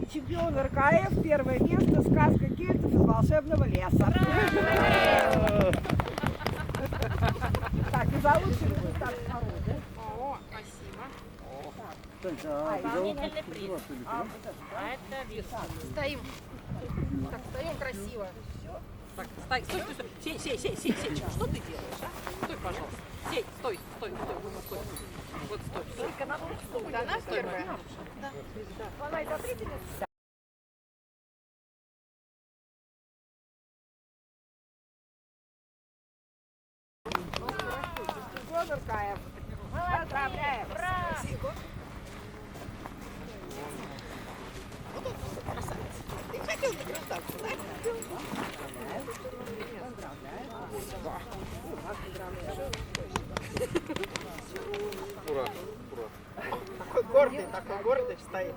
Чемпион РКФ, первое место, сказка кельтов из волшебного леса. Так, и за лучший результат породы. О, спасибо. Исполнительный приз. А это Виктор. Стоим. Так, стоим красиво. Так, стой, стой, стой, стой. Сей. Что ты делаешь, а? Стой, пожалуйста. Сей, стой. Вот стой. Только на стой. Она первая. Да. Она и смотрительница. Чемпион РКФ. Поздравляем. Спасибо. Ты хотел награждаться, да? Ура. Такой гордый стоит.